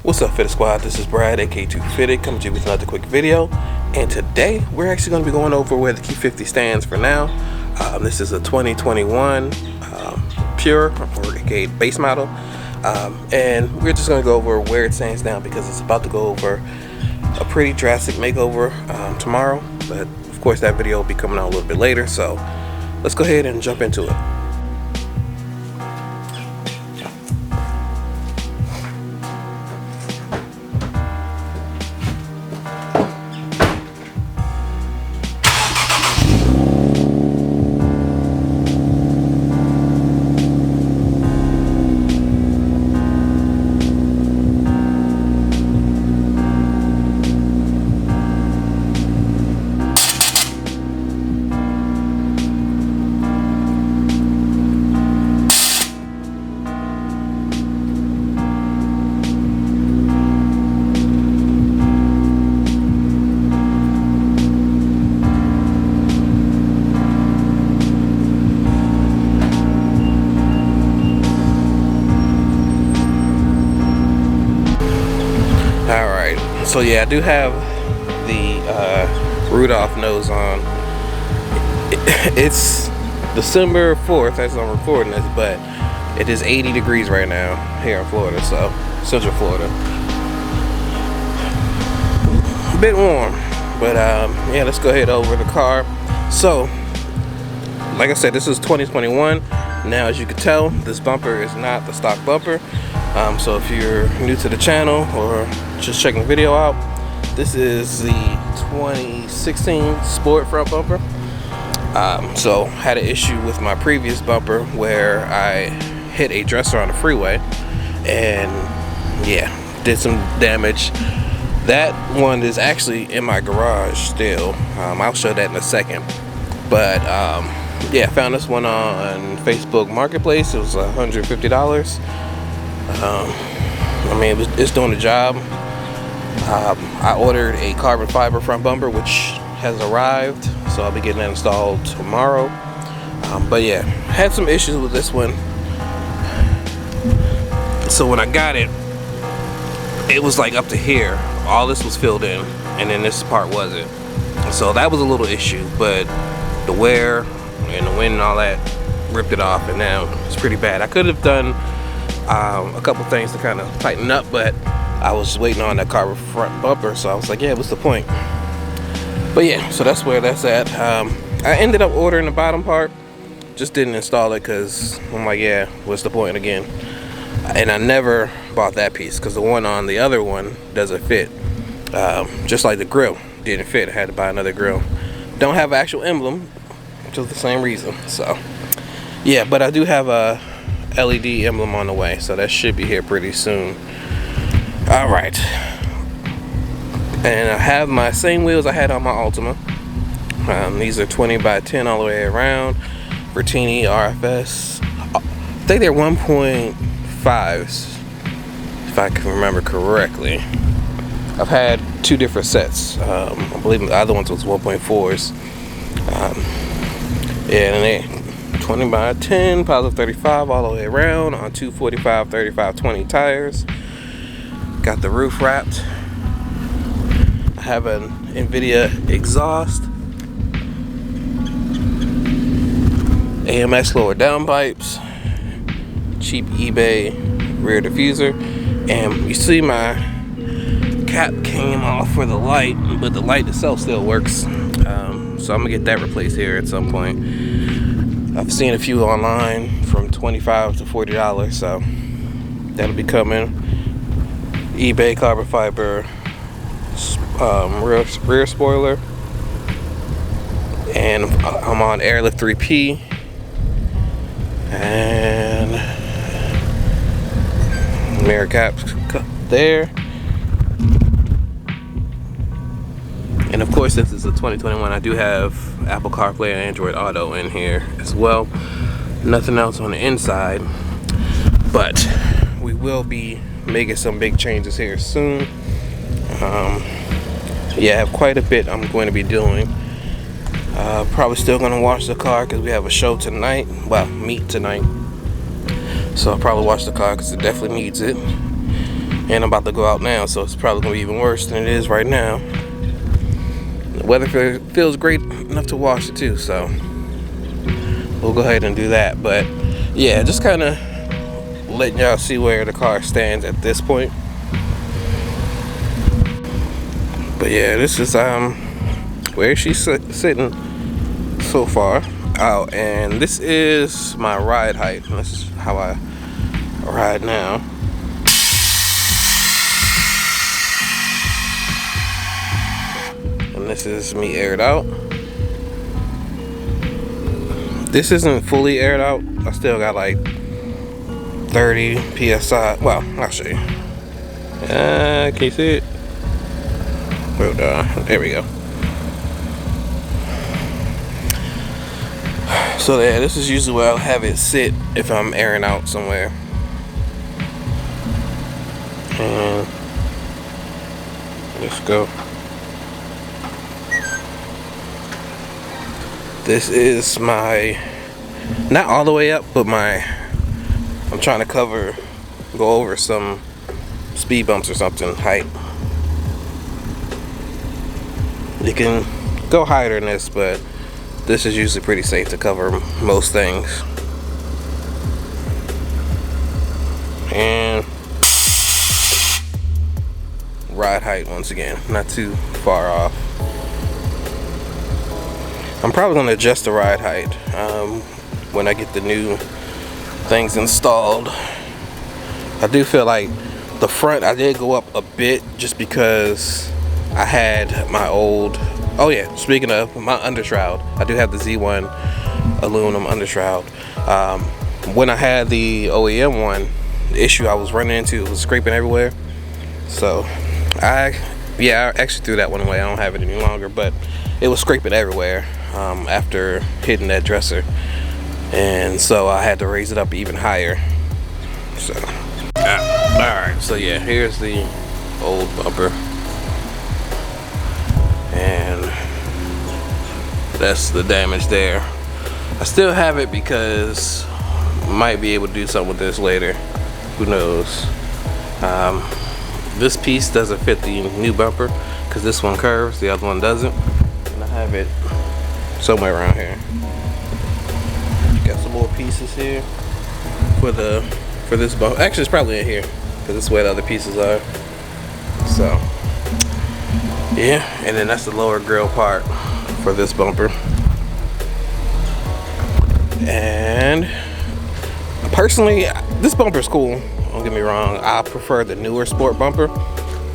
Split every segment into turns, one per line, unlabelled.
What's up, Fit Squad? This is Brad, aka Q50, coming to you with another quick video. And today we're actually going to be going over where the Q50 stands for now. This is a 2021 Pure, or aka base model, and we're just going to go over where it stands now because it's about to go over a pretty drastic makeover tomorrow. But of course, that video will be coming out a little bit later. So let's go ahead and jump into it. So yeah, I do have the Rudolph nose on. It's December 4th as I'm recording this, but it is 80 degrees right now here in Florida, so Central Florida. A bit warm, but yeah, let's go ahead over the car. So, like I said, this is 2021. Now, as you can tell, this bumper is not the stock bumper. So if you're new to the channel or just checking the video out, this is the 2016 Sport front bumper. So had an issue with my previous bumper where I hit a dresser on the freeway and yeah, did some damage. That one is actually in my garage still. I'll show that in a second. But yeah, I found this one on Facebook Marketplace. It was $150. I mean, it's doing the job. I ordered a carbon fiber front bumper, which has arrived, so I'll be getting that installed tomorrow. But yeah, had some issues with this one. So when I got it, it was like up to here. All this was filled in, and then this part wasn't. So that was a little issue, but the wear and the wind and all that ripped it off, and now it's pretty bad. I could have done a couple things to kind of tighten up, but I was waiting on that carbon front bumper, so I was like, yeah, what's the point? But yeah, so that's where that's at. I ended up ordering the bottom part, just didn't install it because I'm like, yeah, what's the point again? And I never bought that piece because the one on the other one doesn't fit. Just like the grill didn't fit, I had to buy another grill. Don't have an actual emblem, just the same reason. So yeah, but I do have a LED emblem on the way, so that should be here pretty soon. All right, and I have my same wheels I had on my Altima. These are 20x10 all the way around, Bertini RFS. I think they're 1.5s if I can remember correctly. I've had two different sets. I believe the other ones was 1.4s. Yeah, and they 20x10, positive 35 all the way around on 245 35 20 tires. Got the roof wrapped. I have an NVIDIA exhaust, AMS lower downpipes, cheap eBay rear diffuser, and you see my cap came off for the light, but the light itself still works. So I'm gonna get that replaced here at some point. I've seen a few online from $25 to $40, so that'll be coming. eBay carbon fiber rear spoiler, and I'm on Airlift 3P, and mirror caps there. And of course, since it's a 2021, I do have Apple CarPlay and Android Auto in here as well. Nothing else on the inside, but we will be making some big changes here soon. Yeah, I have quite a bit I'm going to be doing. Probably still going to wash the car because we have a show tonight. Well, meet tonight. So I'll probably wash the car because it definitely needs it. And I'm about to go out now, so it's probably gonna be even worse than it is right now. The weather feels great enough to wash it too, so we'll go ahead and do that. But yeah, just kind of letting y'all see where the car stands at this point. But yeah, this is where she's sitting so far. Oh, and this is my ride height. This is how I ride now. And this is me aired out. This isn't fully aired out. I still got like 30 psi. Well, I'll show you. Can you see it? There we go. So yeah, this is usually where I'll have it sit if I'm airing out somewhere. And let's go. This is my, not all the way up, but I'm trying to go over some speed bumps or something height. You can go higher than this, but this is usually pretty safe to cover most things. And ride height once again, not too far off. I'm probably gonna adjust the ride height when I get the new things installed. I do feel like the front, I did go up a bit just because I had my old, oh yeah, speaking of my undershroud, I do have the Z1 aluminum undershroud. When I had the OEM one, the issue I was running into was scraping everywhere. So I actually threw that one away. I don't have it any longer, but it was scraping everywhere after hitting that dresser. And so I had to raise it up even higher. So, alright, so yeah, here's the old bumper. And that's the damage there. I still have it because I might be able to do something with this later. Who knows? This piece doesn't fit the new bumper because this one curves, the other one doesn't. And I have it somewhere around here. Got some more pieces here for this bumper. Actually, it's probably in here because this is where the other pieces are. So yeah, and then that's the lower grill part for this bumper. And personally, this bumper is cool, don't get me wrong. I prefer the newer sport bumper,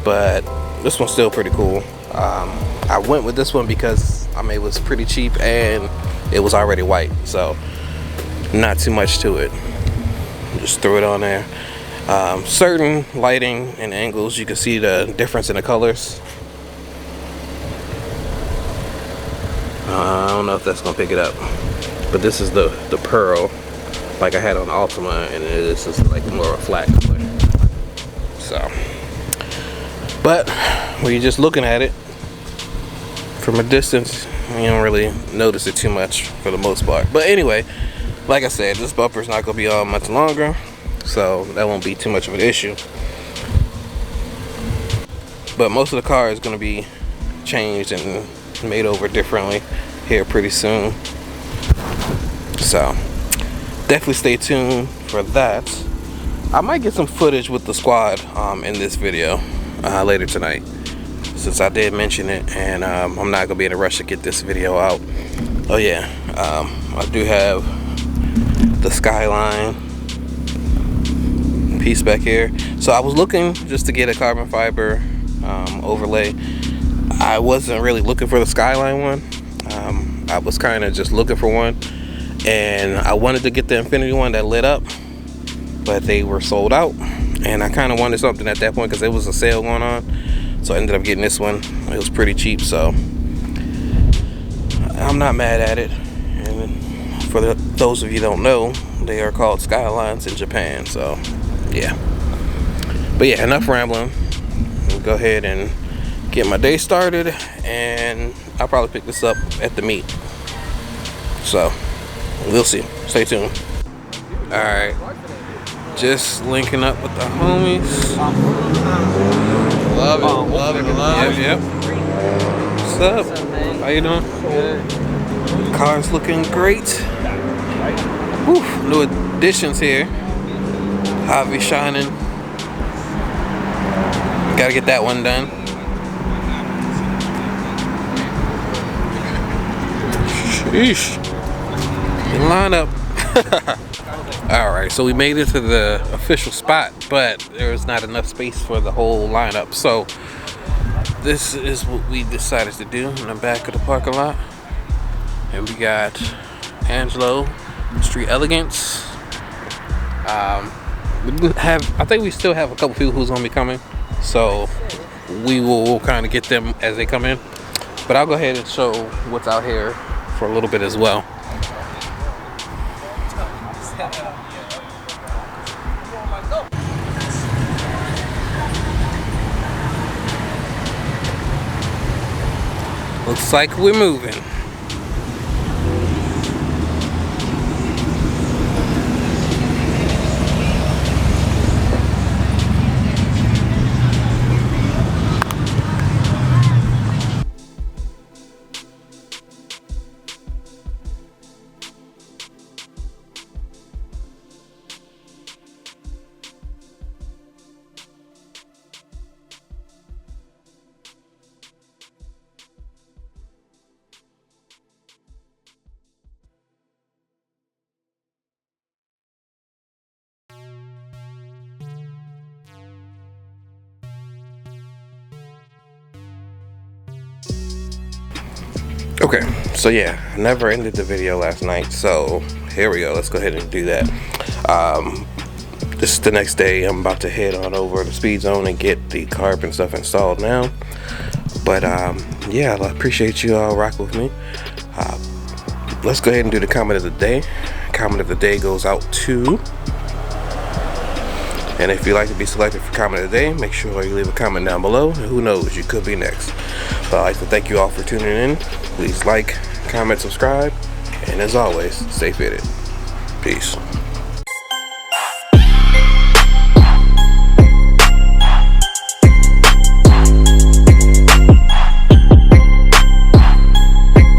but this one's still pretty cool. I went with this one because it was pretty cheap and it was already white, so not too much to it. Just threw it on there. Certain lighting and angles, you can see the difference in the colors. I don't know if that's gonna pick it up, but this is the pearl like I had on Ultima, and this is like more of a flat color. So, but when you're just looking at it from a distance, you don't really notice it too much for the most part. But anyway, like I said, this bumper's not gonna be on much longer, so that won't be too much of an issue. But most of the car is gonna be changed and made over differently here pretty soon. So definitely stay tuned for that. I might get some footage with the squad in this video later tonight, since I did mention it, and I'm not gonna be in a rush to get this video out. Oh yeah, I do have the Skyline piece back here. So I was looking just to get a carbon fiber overlay. I wasn't really looking for the Skyline one. I was kind of just looking for one, and I wanted to get the Infinity one that lit up, but they were sold out, and I kind of wanted something at that point because there was a sale going on. So I ended up getting this one. It was pretty cheap, so I'm not mad at it. And for those of you who don't know, they are called Skylines in Japan. So yeah, but yeah, enough rambling. We'll go ahead and get my day started, and I'll probably pick this up at the meet. So we'll see. Stay tuned. All right. Just linking up with the homies.
Love it, love it, love it.
Yep. What's up?
What's up, man?
How you doing?
Good.
Car's looking great. Whew, new additions here. Javi shining. Gotta get that one done. Sheesh. Line up. Alright, so we made it to the official spot, but there's not enough space for the whole lineup. So this is what we decided to do in the back of the parking lot. And we got Angelo, Street Elegance. I think we still have a couple people who's gonna be coming. So we will kind of get them as they come in. But I'll go ahead and show what's out here for a little bit as well. Looks like we're moving. Okay, so yeah, I never ended the video last night, so here we go. Let's go ahead and do that. This is the next day. I'm about to head on over to Speed Zone and get the carb and stuff installed now. But yeah, I appreciate you all rocking with me. Let's go ahead and do the comment of the day. Comment of the day goes out to, and if you'd like to be selected for comment of the day, make sure you leave a comment down below. And who knows, you could be next. So I'd like to thank you all for tuning in. Please like, comment, subscribe, and as always, stay fitted. Peace.